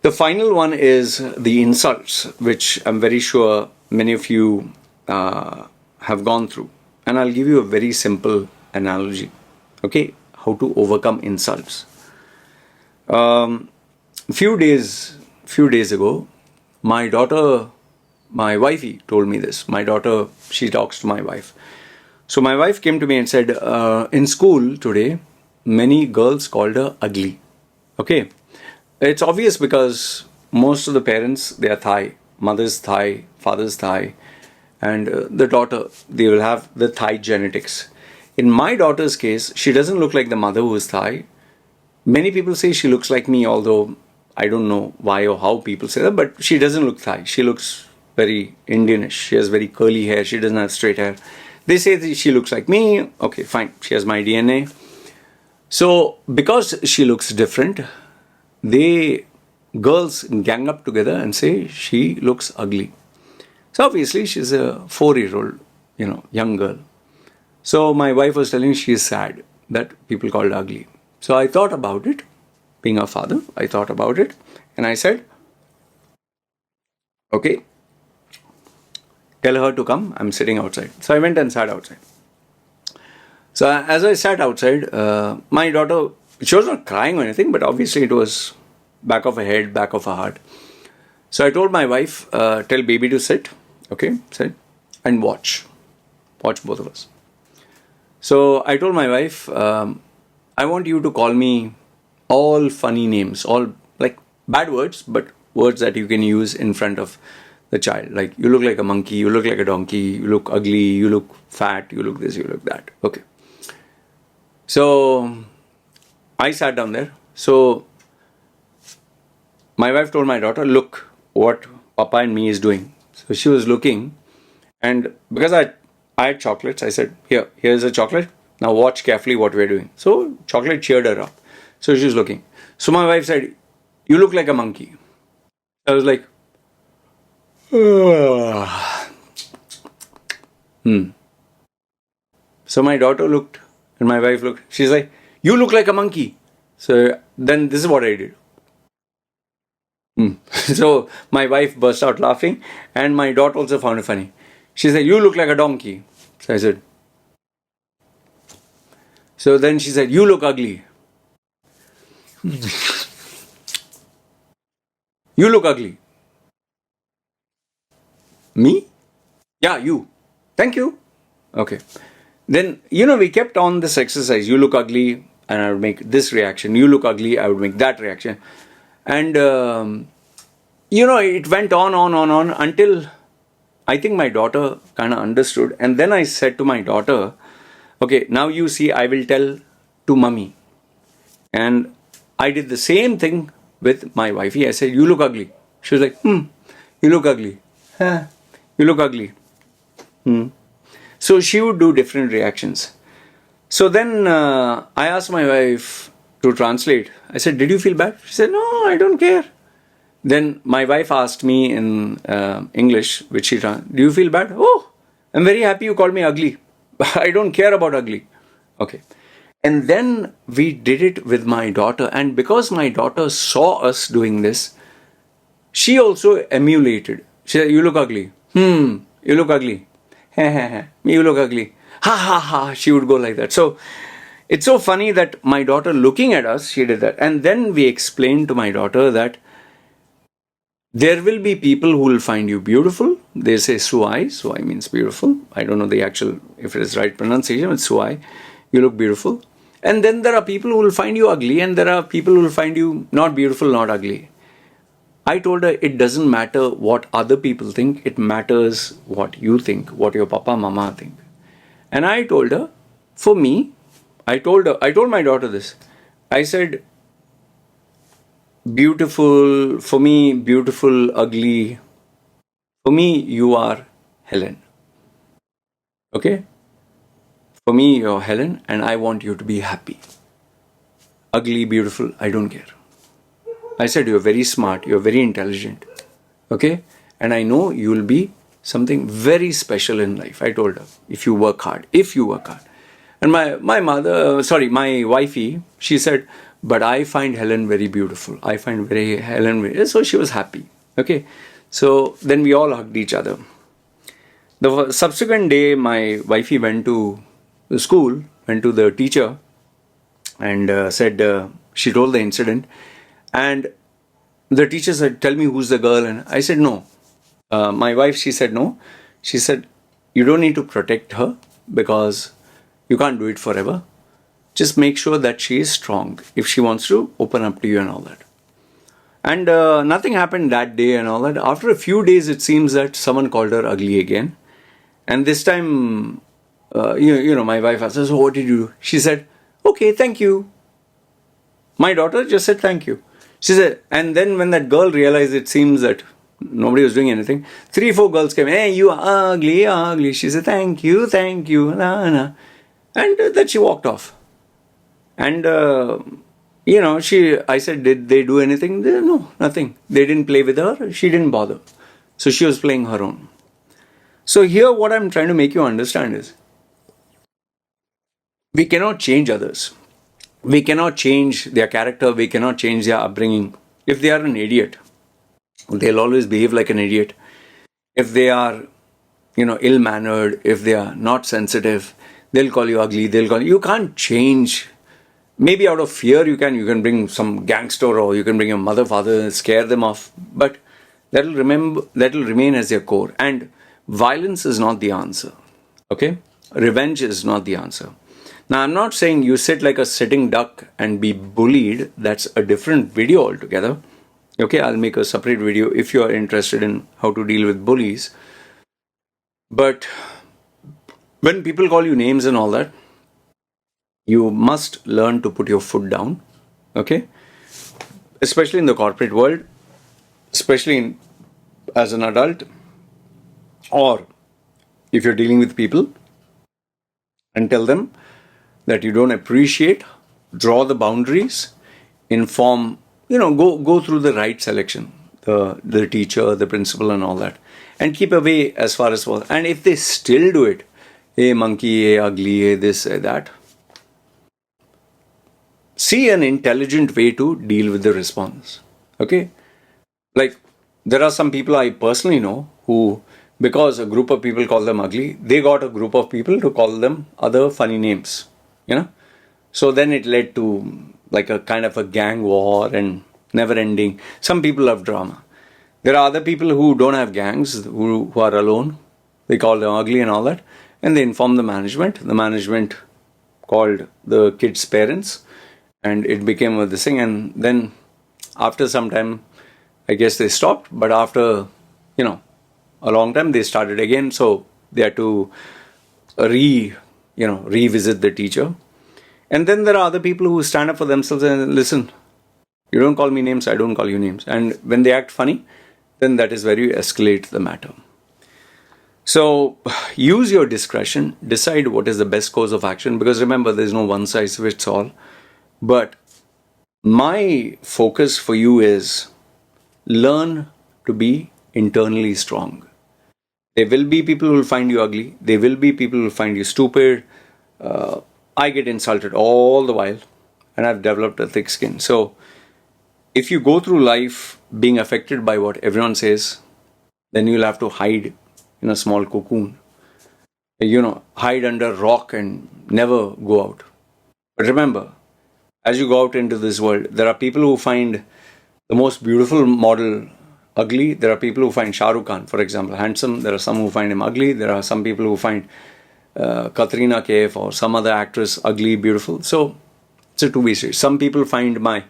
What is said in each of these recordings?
The final one is the insults, which I'm very sure many of you have gone through. And I'll give you a very simple analogy. Okay, how to overcome insults. Few days ago, my daughter, my wifey told me this. My daughter, she talks to my wife. So my wife came to me and said, in school today, many girls called her ugly. Okay. It's obvious because most of the parents, they are Thai. Mother's Thai, father's Thai. And the daughter, they will have the Thai genetics. In my daughter's case, she doesn't look like the mother who is Thai. Many people say she looks like me, although I don't know why or how people say that, but she doesn't look Thai. She looks very Indianish. She has very curly hair. She doesn't have straight hair. They say that she looks like me. Okay, fine. She has my DNA. So, because she looks different, girls gang up together and say she looks ugly. So obviously she's a 4-year-old, young girl. So my wife was telling she's sad that people called her ugly. So I thought about it, being a father, I thought about it and I said, okay, tell her to come, I'm sitting outside. So I went and sat outside. So as I sat outside, my daughter, she was not crying or anything, but obviously it was back of her head, back of her heart. So I told my wife, tell baby to sit, okay, sit, and watch both of us. So I told my wife, I want you to call me all funny names, all like bad words, but words that you can use in front of the child. Like, you look like a monkey, you look like a donkey, you look ugly, you look fat, you look this, you look that. Okay. So I sat down there. So my wife told my daughter, look what Papa and me is doing. So she was looking, and because I had chocolates, I said, here's a chocolate. Now watch carefully what we're doing. So chocolate cheered her up. So she was looking. So my wife said, you look like a monkey. I was like, So my daughter looked and my wife looked. She's like, you look like a monkey. So then this is what I did. So my wife burst out laughing and my daughter also found it funny. She said, you look like a donkey. So I said, so then she said, you look ugly. You look ugly. Me? Yeah, you. Thank you. Okay. Then, we kept on this exercise. You look ugly, and I would make this reaction. You look ugly, I would make that reaction. And, it went on until I think my daughter kind of understood. And then I said to my daughter, okay, now you see, I will tell to mummy. And I did the same thing with my wifey. I said, you look ugly. She was like, you look ugly. Huh? You look ugly. So she would do different reactions. So then I asked my wife to translate. I said, did you feel bad? She said, no, I don't care. Then my wife asked me in English, which she translated, do you feel bad? Oh, I'm very happy you called me ugly. I don't care about ugly. Okay. And then we did it with my daughter. And because my daughter saw us doing this, she also emulated. She said, you look ugly. You look ugly. You look ugly. Ha ha ha. She would go like that. So it's so funny that my daughter looking at us, she did that. And then we explained to my daughter that there will be people who will find you beautiful. They say suai. Suai means beautiful. I don't know the actual, if it is right pronunciation, but suai. You look beautiful. And then there are people who will find you ugly, and there are people who will find you not beautiful, not ugly. I told her it doesn't matter what other people think. It matters what you think, what your papa, mama think. And I told her, for me, I told my daughter this. I said, beautiful, for me, beautiful, ugly. For me, you are Helen. Okay? For me, you're Helen, and I want you to be happy. Ugly, beautiful, I don't care. I said, you're very smart, you're very intelligent. Okay? And I know you'll be something very special in life. I told her, if you work hard. And my wifey, she said, but I find Helen very beautiful. I find Helen very, so she was happy. Okay. So then we all hugged each other. The subsequent day, my wifey went to the school, went to the teacher, and she told the incident. And the teacher said, "Tell me who's the girl." And I said, "No." My wife, she said, "No." She said, "You don't need to protect her because you can't do it forever. Just make sure that she is strong if she wants to open up to you and all that." And nothing happened that day and all that. After a few days, it seems that someone called her ugly again. And this time, my wife asked her, "So what did you do?" She said, "Okay, thank you." My daughter just said, "Thank you." She said, and then when that girl realized, it seems that nobody was doing anything, 3-4 girls came, "Hey, you are ugly, ugly." She said, "Thank you, nah, nah." And then she walked off. And, I said, "Did they do anything?" They, "No, nothing." They didn't play with her. She didn't bother. So she was playing her own. So here what I'm trying to make you understand is, we cannot change others. We cannot change their character. We cannot change their upbringing. If they are an idiot, they'll always behave like an idiot. If they are, ill-mannered, if they are not sensitive, they'll call you ugly. You can't change. Maybe out of fear you can bring some gangster, or you can bring your mother, father, and scare them off. But that'll remain as their core. And violence is not the answer. Okay? Revenge is not the answer. Now, I'm not saying you sit like a sitting duck and be bullied. That's a different video altogether. Okay, I'll make a separate video if you are interested in how to deal with bullies. But when people call you names and all that, you must learn to put your foot down. Okay? Especially in the corporate world, especially as an adult, or if you're dealing with people, and tell them that you don't appreciate, draw the boundaries, inform, go through the right selection, the teacher, the principal and all that, and keep away as far as possible. And if they still do it, hey monkey, hey ugly, hey this, hey that, see an intelligent way to deal with the response. Okay? Like, there are some people I personally know who, because a group of people call them ugly, they got a group of people to call them other funny names. So then it led to like a kind of a gang war and never ending. Some people love drama. There are other people who don't have gangs, who are alone. They call them ugly and all that. And they inform the management. The management called the kids' parents. And it became this thing. And then after some time, I guess they stopped. But after, a long time, they started again. So they had to revisit the teacher. And then there are other people who stand up for themselves and listen, you don't call me names, I don't call you names. And when they act funny, then that is where you escalate the matter. So use your discretion, decide what is the best course of action, because remember, there's no one size fits all. But my focus for you is learn to be internally strong. There will be people who will find you ugly. There will be people who will find you stupid. I get insulted all the while, and I've developed a thick skin. So if you go through life being affected by what everyone says, then you'll have to hide in a small cocoon. Hide under a rock and never go out. But remember, as you go out into this world, there are people who find the most beautiful model ugly. There are people who find Shah Rukh Khan, for example, handsome. There are some who find him ugly. There are some people who find Katrina Kaif or some other actress ugly, beautiful. So it's a two-way street. Some people find my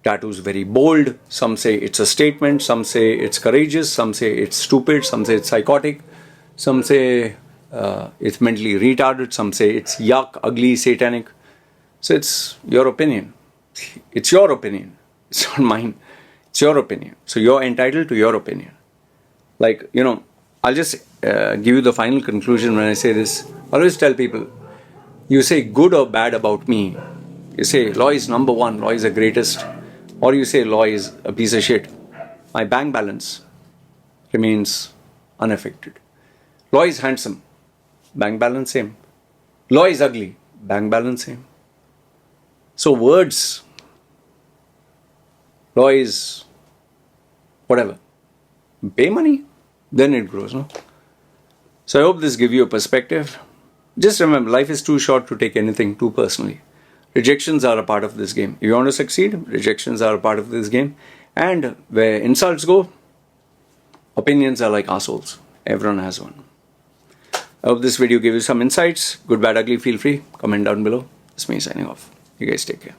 tattoos very bold. Some say it's a statement. Some say it's courageous. Some say it's stupid. Some say it's psychotic. Some say it's mentally retarded. Some say it's yuck, ugly, satanic. So it's your opinion. It's your opinion. It's not mine. It's your opinion. So you're entitled to your opinion. Like, I'll just give you the final conclusion when I say this. I always tell people, you say good or bad about me. You say Loy is number one, Loy is the greatest. Or you say Loy is a piece of shit. My bank balance remains unaffected. Loy is handsome. Bank balance same. Loy is ugly. Bank balance same. So words employees, whatever. Pay money, then it grows, no? So I hope this gives you a perspective. Just remember, life is too short to take anything too personally. Rejections are a part of this game. If you want to succeed, rejections are a part of this game. And where insults go, opinions are like assholes. Everyone has one. I hope this video gave you some insights. Good, bad, ugly, feel free. Comment down below. It's me signing off. You guys take care.